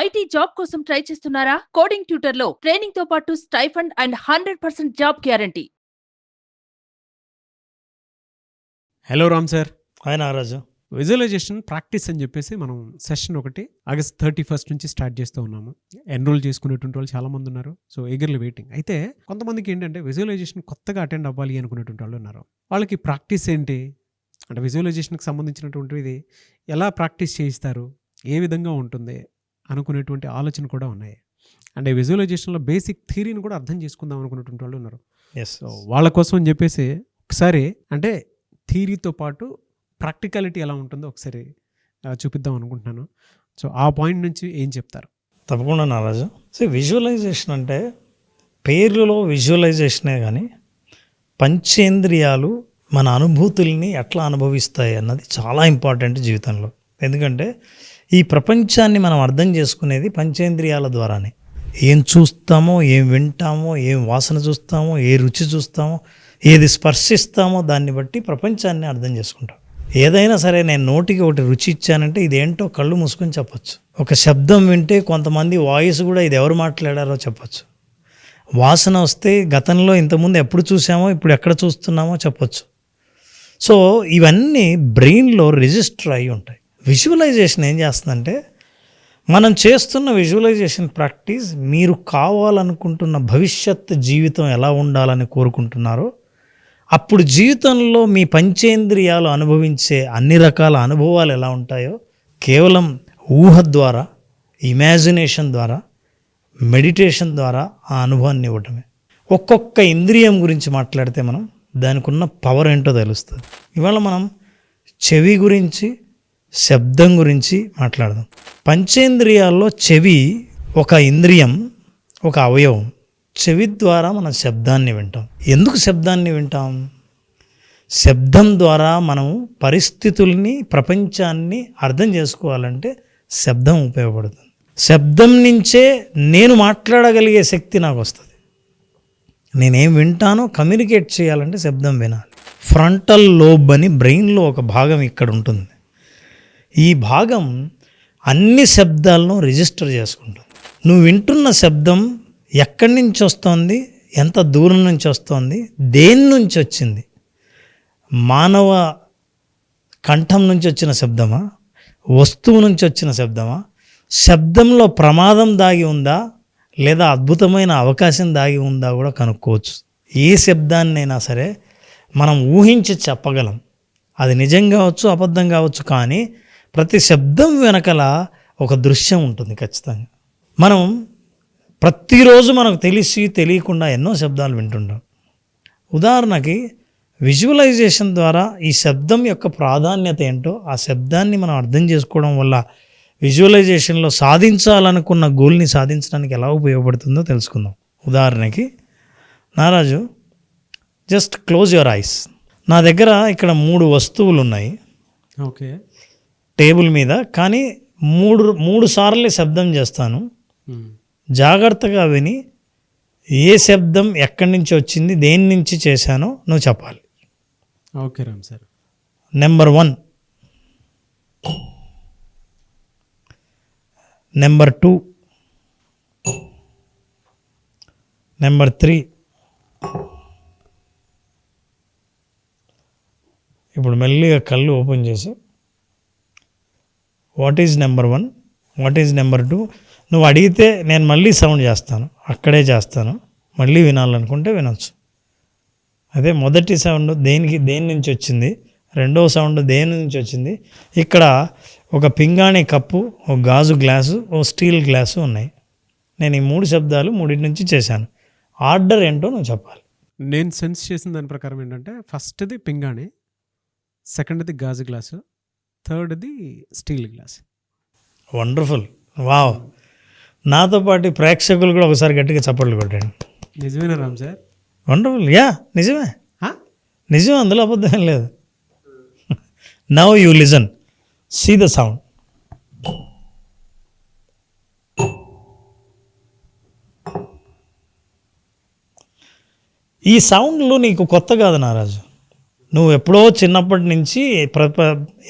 IT job కోసం try చేస్తున్నారా? Coding ట్యూటర్లో ట్రైనింగ్ తో పాటు stipend and 100% job guarantee. Hello Ram sir. Hi Nagaraju. Visualisation practice అని చెప్పేసి మనం సెషన్ ఒకటి ఆగస్ట్ 31 నుంచి స్టార్ట్ చేస్తూ ఉన్నాము. ఎన్రోల్ చేసుకునేటువంటి వాళ్ళు చాలామంది ఉన్నారు. So eagerly waiting. అయితే కొంతమందికి ఏంటంటే విజువలైజేషన్ కొత్తగా అటెండ్ అవ్వాలి అనుకునేటువంటి వాళ్ళు ఉన్నారు. వాళ్ళకి ప్రాక్టీస్ ఏంటి అంటే విజువలైజేషన్కి సంబంధించినటువంటిది ఎలా ప్రాక్టీస్ చేయిస్తారు, ఏ విధంగా ఉంటుంది అనుకునేటువంటి ఆలోచన కూడా ఉన్నాయి. అంటే విజువలైజేషన్లో బేసిక్ థియరీని కూడా అర్థం చేసుకుందాం అనుకునేటువంటి వాళ్ళు ఉన్నారు. సో వాళ్ళ కోసం అని చెప్పేసి ఒకసారి అంటే థియరీతో పాటు ప్రాక్టికాలిటీ ఎలా ఉంటుందో ఒకసారి చూపిద్దాం అనుకుంటున్నాను. సో ఆ పాయింట్ నుంచి ఏం చెప్తారు? తప్పకుండా నారాజు. సో విజువలైజేషన్ అంటే పేర్లలో విజువలైజేషనే కానీ పంచేంద్రియాలు మన అనుభూతుల్ని ఎట్లా అనుభవిస్తాయి అన్నది చాలా ఇంపార్టెంట్ జీవితంలో. ఎందుకంటే ఈ ప్రపంచాన్ని మనం అర్థం చేసుకునేది పంచేంద్రియాల ద్వారానే. ఏం చూస్తామో, ఏం వింటామో, ఏం వాసన చూస్తామో, ఏ రుచి చూస్తామో, ఏది స్పర్శిస్తామో దాన్ని బట్టి ప్రపంచాన్ని అర్థం చేసుకుంటాం. ఏదైనా సరే నేను నోటికి ఒకటి రుచి ఇచ్చానంటే ఇదేంటో కళ్ళు మూసుకొని చెప్పచ్చు. ఒక శబ్దం వింటే కొంతమంది వాయిస్ కూడా ఇది ఎవరు మాట్లాడారో చెప్పచ్చు. వాసన వస్తే గతంలో ఇంతకుముందు ఎప్పుడు చూసామో ఇప్పుడు ఎక్కడ చూస్తున్నామో చెప్పచ్చు. సో ఇవన్నీ బ్రెయిన్లో రిజిస్టర్ అయి ఉంటాయి. విజువలైజేషన్ ఏం చేస్తుందంటే మనం చేస్తున్న విజువలైజేషన్ ప్రాక్టీస్ మీరు కావాలనుకుంటున్న భవిష్యత్ జీవితం ఎలా ఉండాలని కోరుకుంటున్నారో అప్పుడు జీవితంలో మీ పంచేంద్రియాలు అనుభవించే అన్ని రకాల అనుభవాలు ఎలా ఉంటాయో కేవలం ఊహ ద్వారా, ఇమాజినేషన్ ద్వారా, మెడిటేషన్ ద్వారా ఆ అనుభవాన్ని ఇవ్వటమే. ఒక్కొక్క ఇంద్రియం గురించి మాట్లాడితే మనం దానికి ఉన్న పవర్ ఏంటో తెలుస్తుంది. ఇవాళ మనం చెవి గురించి, శబ్దం గురించి మాట్లాడదాం. పంచేంద్రియాల్లో చెవి ఒక ఇంద్రియం, ఒక అవయవం. చెవి ద్వారా మనం శబ్దాన్ని వింటాం. ఎందుకు శబ్దాన్ని వింటాం? శబ్దం ద్వారా మనం పరిస్థితుల్ని, ప్రపంచాన్ని అర్థం చేసుకోవాలంటే శబ్దం ఉపయోగపడుతుంది. శబ్దం నుంచే నేను మాట్లాడగలిగే శక్తి నాకు వస్తుంది. నేనేం వింటానో కమ్యూనికేట్ చేయాలంటే శబ్దం వినాలి. ఫ్రంటల్ లోబ్ అని బ్రెయిన్లో ఒక భాగం ఇక్కడ ఉంటుంది. ఈ భాగం అన్ని శబ్దాలను రిజిస్టర్ చేసుకుంటుంది. నువ్వు వింటున్న శబ్దం ఎక్కడి నుంచి వస్తుంది, ఎంత దూరం నుంచి వస్తుంది, దేని నుంచి వచ్చింది, మానవ కంఠం నుంచి వచ్చిన శబ్దమా, వస్తువు నుంచి వచ్చిన శబ్దమా, శబ్దంలో ప్రమాదం దాగి ఉందా లేదా అద్భుతమైన అవకాశం దాగి ఉందా కూడా కనుక్కోవచ్చు. ఏ శబ్దాన్నైనా సరే మనం ఊహించి చెప్పగలం. అది నిజం కావచ్చు, అబద్ధం కావచ్చు, కానీ ప్రతి శబ్దం వెనకల ఒక దృశ్యం ఉంటుంది ఖచ్చితంగా. మనం ప్రతిరోజు మనకు తెలిసి తెలియకుండా ఎన్నో శబ్దాలు వింటుంటాం. ఉదాహరణకి విజువలైజేషన్ ద్వారా ఈ శబ్దం యొక్క ప్రాధాన్యత ఏంటో, ఆ శబ్దాన్ని మనం అర్థం చేసుకోవడం వల్ల విజువలైజేషన్లో సాధించాలనుకున్న గోల్ని సాధించడానికి ఎలా ఉపయోగపడుతుందో తెలుసుకుందాం. ఉదాహరణకి నారాజు, జస్ట్ క్లోజ్ యువర్ ఐస్. నా దగ్గర ఇక్కడ 3 వస్తువులు ఉన్నాయి ఓకే టేబుల్ మీద, కానీ మూడు సార్లు శబ్దం చేస్తాను. జాగ్రత్తగా విని ఏ శబ్దం ఎక్కడి నుంచి వచ్చింది, దేని నుంచి చేశానో నువ్వు చెప్పాలి. Okay Ram sir. Number 1, number 2, number 3. ఇప్పుడు మెల్లిగా కళ్ళు ఓపెన్ చేసి what is number 1, what is number 2 నువ్వు అడిగితే నేను మళ్ళీ సౌండ్ చేస్తాను, అక్కడే చేస్తాను. మళ్ళీ వినాలనుకుంటే వినొచ్చు. అదే మొదటి సౌండ్ దేని నుంచి వచ్చింది, రెండవ సౌండ్ దేని నుంచి వచ్చింది. ఇక్కడ ఒక పింగాణి కప్పు, ఒక గాజు గ్లాసు, ఓ స్టీల్ గ్లాసు ఉన్నాయి. నేను ఈ 3 శబ్దాలు 3 నుంచి చేశాను. ఆర్డర్ ఏంటో నువ్వు చెప్పాలి. నేను సెన్స్ చేసిన దాని ప్రకారం ఏంటంటే ఫస్ట్ది పింగాణి, సెకండ్ది గాజు గ్లాసు, థర్డ్ది స్టీల్ గ్లాస్. Wonderful, wow. నాతో పాటు ప్రేక్షకులు కూడా ఒకసారి గట్టిగా చప్పట్లు కొట్టండి. నిజమేనా రామ్ సార్? వండర్ఫుల్, యా నిజమే, నిజం, అందులో అబద్ధం లేదు. Now you listen, see the sound. ఈ సౌండ్లు నీకు కొత్త కాదు నారాజు. నువ్వు ఎప్పుడో చిన్నప్పటి నుంచి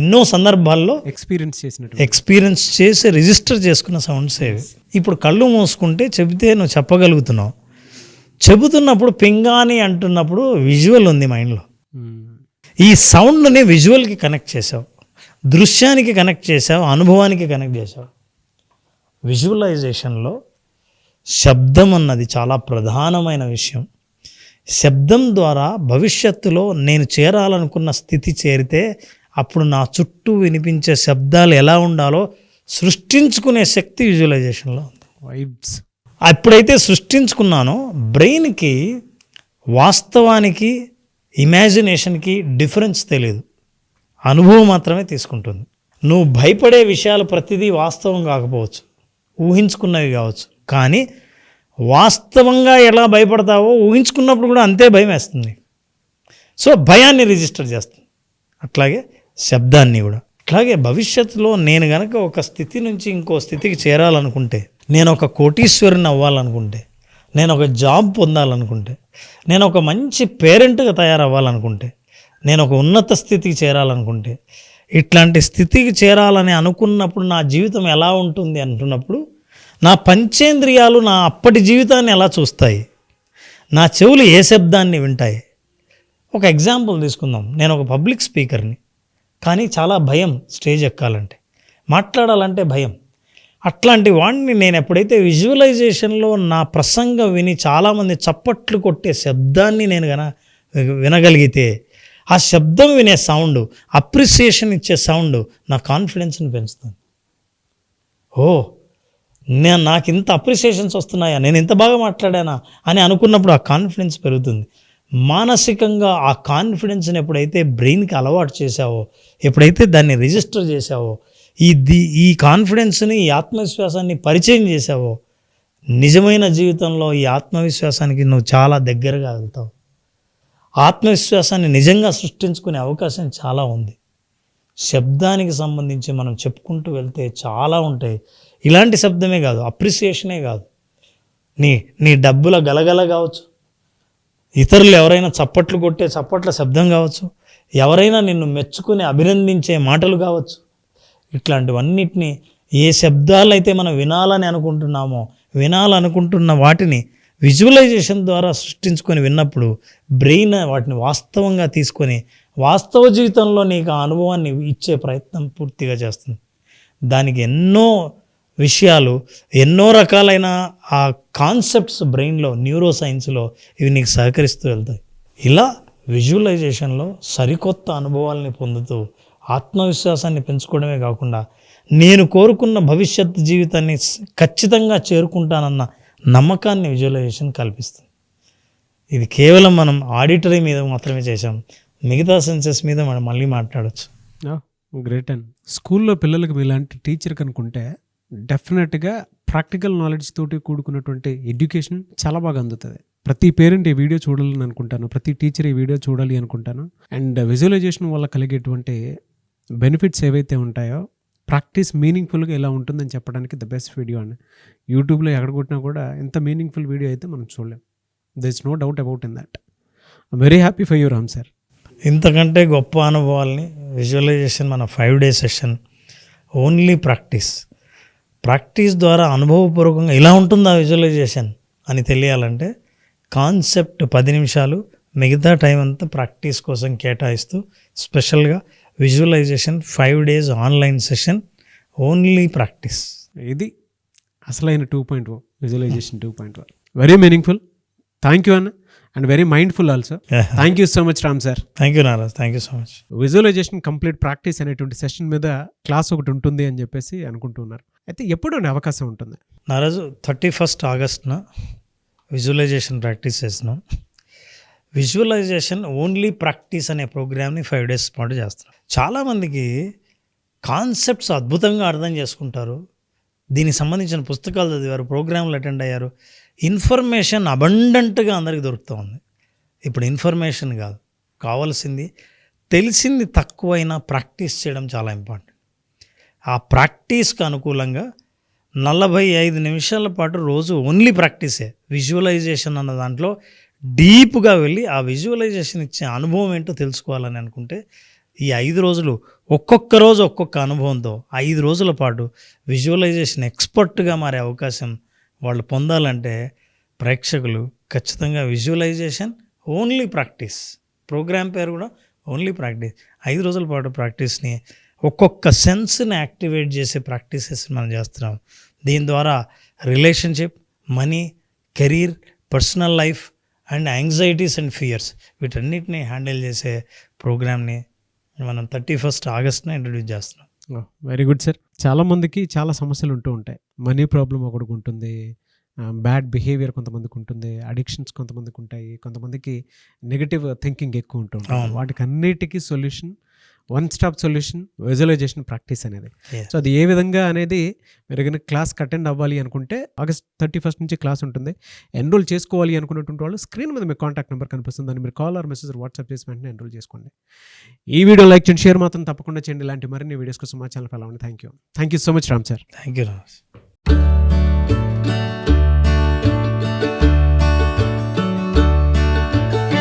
ఎన్నో సందర్భాల్లో ఎక్స్పీరియన్స్ చేసి రిజిస్టర్ చేసుకున్న సౌండ్స్ ఏవి. ఇప్పుడు కళ్ళు మూసుకుంటే చెబితే నువ్వు చెప్పగలుగుతున్నావు. చెబుతున్నప్పుడు పింగాని అంటున్నప్పుడు విజువల్ ఉంది మైండ్లో. ఈ సౌండ్ని విజువల్కి కనెక్ట్ చేసావు, దృశ్యానికి కనెక్ట్ చేసావు, అనుభవానికి కనెక్ట్ చేసావు. విజువలైజేషన్లో శబ్దం అన్నది చాలా ప్రధానమైన విషయం. శబ్దం ద్వారా భవిష్యత్తులో నేను చేరాలనుకున్న స్థితి చేరితే అప్పుడు నా చుట్టూ వినిపించే శబ్దాలు ఎలా ఉండాలో సృష్టించుకునే శక్తి విజువలైజేషన్లో ఉంది. వైబ్స్ ఎప్పుడైతే సృష్టించుకున్నానో బ్రెయిన్కి వాస్తవానికి ఇమాజినేషన్కి డిఫరెన్స్ తెలియదు, అనుభవం మాత్రమే తీసుకుంటుంది. నువ్వు భయపడే విషయాలు ప్రతిదీ వాస్తవం కాకపోవచ్చు, ఊహించుకున్నవి కావచ్చు, కానీ వాస్తవంగా ఎలా భయపడతావో ఊహించుకున్నప్పుడు కూడా అంతే భయం వేస్తుంది. సో భయాన్ని రిజిస్టర్ చేస్తుంది. అట్లాగే శబ్దాన్ని కూడా. అట్లాగే భవిష్యత్తులో నేను గనక ఒక స్థితి నుంచి ఇంకో స్థితికి చేరాలనుకుంటే, నేను ఒక కోటీశ్వరుని అవ్వాలనుకుంటే, నేను ఒక జాబ్ పొందాలనుకుంటే, నేను ఒక మంచి పేరెంట్గా తయారవ్వాలనుకుంటే, నేను ఒక ఉన్నత స్థితికి చేరాలనుకుంటే, ఇట్లాంటి స్థితికి చేరాలని అనుకున్నప్పుడు నా జీవితం ఎలా ఉంటుంది అంటున్నప్పుడు నా పంచేంద్రియాలు నా అప్పటి జీవితాన్ని ఎలా చూస్తాయి, నా చెవులు ఏ శబ్దాన్ని వింటాయి. ఒక ఎగ్జాంపుల్ తీసుకుందాం. నేను ఒక పబ్లిక్ స్పీకర్ని, కానీ చాలా భయం స్టేజ్ ఎక్కాలంటే, మాట్లాడాలంటే భయం. అట్లాంటి వాడిని నేను ఎప్పుడైతే విజువలైజేషన్లో నా ప్రసంగం విని చాలామంది చప్పట్లు కొట్టే శబ్దాన్ని నేను వినగలిగితే, ఆ శబ్దం వినే సౌండ్, అప్రిసియేషన్ ఇచ్చే సౌండ్ నా కాన్ఫిడెన్స్ని పెంచుతుంది. నాకు ఇంత అప్రిసియేషన్స్ వస్తున్నాయా, నేను ఇంత బాగా మాట్లాడానా అని అనుకున్నప్పుడు ఆ కాన్ఫిడెన్స్ పెరుగుతుంది. మానసికంగా ఆ కాన్ఫిడెన్స్ని ఎప్పుడైతే బ్రెయిన్కి అలవాటు చేసావో, ఎప్పుడైతే దాన్ని రిజిస్టర్ చేసావో, ఈ కాన్ఫిడెన్స్ని, ఈ ఆత్మవిశ్వాసాన్ని పరిచయం చేసావో, నిజమైన జీవితంలో ఈ ఆత్మవిశ్వాసానికి నువ్వు చాలా దగ్గరగా వెళ్తావు. ఆత్మవిశ్వాసాన్ని నిజంగా సృష్టించుకునే అవకాశం చాలా ఉంది. శబ్దానికి సంబంధించి మనం చెప్పుకుంటూ వెళ్తే చాలా ఉంటాయి. ఇలాంటి శబ్దమే కాదు, అప్రిసియేషనే కాదు, నీ డబ్బుల గలగల కావచ్చు, ఇతరులు ఎవరైనా చప్పట్లు కొట్టే చప్పట్ల శబ్దం కావచ్చు, ఎవరైనా నిన్ను మెచ్చుకుని అభినందించే మాటలు కావచ్చు. ఇట్లాంటివన్నిటినీ ఏ శబ్దాలు అయితే మనం వినాలనుకుంటున్న వాటిని విజువలైజేషన్ ద్వారా సృష్టించుకొని విన్నప్పుడు బ్రెయిన్ వాటిని వాస్తవంగా తీసుకొని వాస్తవ జీవితంలో నీకు ఆ అనుభవాన్ని ఇచ్చే ప్రయత్నం పూర్తిగా చేస్తుంది. దానికి ఎన్నో విషయాలు, ఎన్నో రకాలైన ఆ కాన్సెప్ట్స్ బ్రెయిన్లో, న్యూరో సైన్స్లో ఇవి నీకు సహకరిస్తూ వెళ్తాయి. ఇలా విజువలైజేషన్లో సరికొత్త అనుభవాల్ని పొందుతూ ఆత్మవిశ్వాసాన్ని పెంచుకోవడమే కాకుండా నేను కోరుకున్న భవిష్యత్ జీవితాన్ని ఖచ్చితంగా చేరుకుంటానన్న నమ్మకాన్ని విజువలైజేషన్ కల్పిస్తుంది. ఇది కేవలం మనం ఆడిటరీ మీద మాత్రమే చేసాం, మిగతా సెన్సెస్ మీద మనం మళ్ళీ మాట్లాడచ్చు. గ్రేట్ అండ్ స్కూల్లో పిల్లలకు ఇలాంటి టీచర్ కనుకుంటే డెఫినెట్గా ప్రాక్టికల్ నాలెడ్జ్ తోటి కూడుకున్నటువంటి ఎడ్యుకేషన్ చాలా బాగా అందుతుంది. ప్రతి పేరెంట్ ఈ వీడియో చూడాలని అనుకుంటాను, ప్రతి టీచర్ ఈ వీడియో చూడాలి అనుకుంటాను. అండ్ విజువలైజేషన్ వల్ల కలిగేటువంటి బెనిఫిట్స్ ఏవైతే ఉంటాయో, ప్రాక్టీస్ మీనింగ్ఫుల్గా ఎలా ఉంటుందని చెప్పడానికి ద బెస్ట్ వీడియో అండి. యూట్యూబ్లో ఎక్కడ కొట్టినా కూడా ఎంత మీనింగ్ఫుల్ వీడియో అయితే మనం చూడలేం. There is no doubt about in that. I'm very happy for you Ram sir. ఇంతకంటే గొప్ప అనుభవాల్ని విజువలైజేషన్ మన 5 days సెషన్ ఓన్లీ ప్రాక్టీస్ ద్వారా అనుభవపూర్వకంగా ఇలా ఉంటుందా విజువలైజేషన్ అని తెలియాలంటే కాన్సెప్ట్ 10 నిమిషాలు, మిగతా టైం అంతా ప్రాక్టీస్ కోసం కేటాయిస్తూ స్పెషల్గా visualisation 5 days online session only practice. ఇది అసలైన 2.0 visualisation 2.0. Very meaningful. Thank you అన్న. And very mindful also. Thank you so much Ram sir. Thank you Naraj, thank you so much. Visualisation complete practice అనేటువంటి session మీద class ఒకటి ఉంటుంది అని చెప్పేసి అనుకుంటున్నారు. అయితే ఎప్పుడు అవకాశం ఉంటుంది నారాజు? 31st August విజువలైజేషన్ ప్రాక్టీస్ చేస్తున్నాం. విజువలైజేషన్ ఓన్లీ ప్రాక్టీస్ అనే ప్రోగ్రామ్ని 5 days పాటు చేస్తున్నాం. చాలామందికి కాన్సెప్ట్స్ అద్భుతంగా అర్థం చేసుకుంటారు, దీనికి సంబంధించిన పుస్తకాలు చదివారు, ప్రోగ్రాంలు అటెండ్ అయ్యారు, ఇన్ఫర్మేషన్ అబండెంట్గా అందరికీ దొరుకుతూ ఉంది. ఇప్పుడు ఇన్ఫర్మేషన్ కాదు కావాల్సింది, తెలిసింది తక్కువైనా ప్రాక్టీస్ చేయడం చాలా ఇంపార్టెంట్. ఆ ప్రాక్టీస్కి అనుకూలంగా 45 నిమిషాల పాటు రోజు ఓన్లీ ప్రాక్టీసే. విజువలైజేషన్ అన్న దాంట్లో డీప్గా వెళ్ళి ఆ విజువలైజేషన్ ఇచ్చే అనుభవం ఏంటో తెలుసుకోవాలని అనుకుంటే ఈ 5 రోజులు ఒక్కొక్క రోజు ఒక్కొక్క అనుభవంతో 5 రోజుల పాటు విజువలైజేషన్ ఎక్స్పర్ట్గా మారే అవకాశం వాళ్ళు పొందాలంటే ప్రేక్షకులు ఖచ్చితంగా విజువలైజేషన్ ఓన్లీ ప్రాక్టీస్, ప్రోగ్రామ్ పేరు కూడా ఓన్లీ ప్రాక్టీస్, 5 రోజుల పాటు ప్రాక్టీస్ని ఒక్కొక్క సెన్స్ని యాక్టివేట్ చేసే ప్రాక్టీసెస్ మనం చేస్తున్నాం. దీని ద్వారా relationship, money, career, personal life and anxieties and fears వీటన్నిటిని హ్యాండిల్ చేసే ప్రోగ్రామ్ని మనం 31st ఆగస్ట్న ఇంట్రడ్యూస్ చేస్తున్నాం. Very good sir. చాలామందికి చాలా సమస్యలు ఉంటూ ఉంటాయి. మనీ ప్రాబ్లం ఒకటికి ఉంటుంది, బ్యాడ్ బిహేవియర్ కొంతమందికి ఉంటుంది, అడిక్షన్స్ కొంతమందికి ఉంటాయి, కొంతమందికి నెగటివ్ థింకింగ్ ఎక్కువ ఉంటూ ఉంటుంది. వాటికి అన్నిటికీ solution, one stop solution visualisation practice అనేది. సో అది ఏ విధంగా అనేది మీరు ఏదైనా క్లాస్కి అటెండ్ అవ్వాలి అనుకుంటే ఆగస్ట్ 31st నుంచి క్లాస్ ఉంటుంది. ఎన్రోల్ చేసుకోవాలి అనుకున్నటువంటి వాళ్ళు స్క్రీన్ మీద మీ కాంటాక్ట్ నెంబర్ కనిపిస్తుంది, దాన్ని మీరు కాల్ ఆర్ మెసేజ్ వాట్సాప్ చేసి వెంటనే ఎన్రోల్ చేసుకోండి. ఈ వీడియో లైక్ చేయండి, షేర్ మాత్రం తప్పకుండా చేయండి. ఇలాంటి మరిన్ని వీడియోస్ కోసం మా ఛానల్ ఫాలో అవ్వండి. Thank you so much Ram sir. Thank you Ram.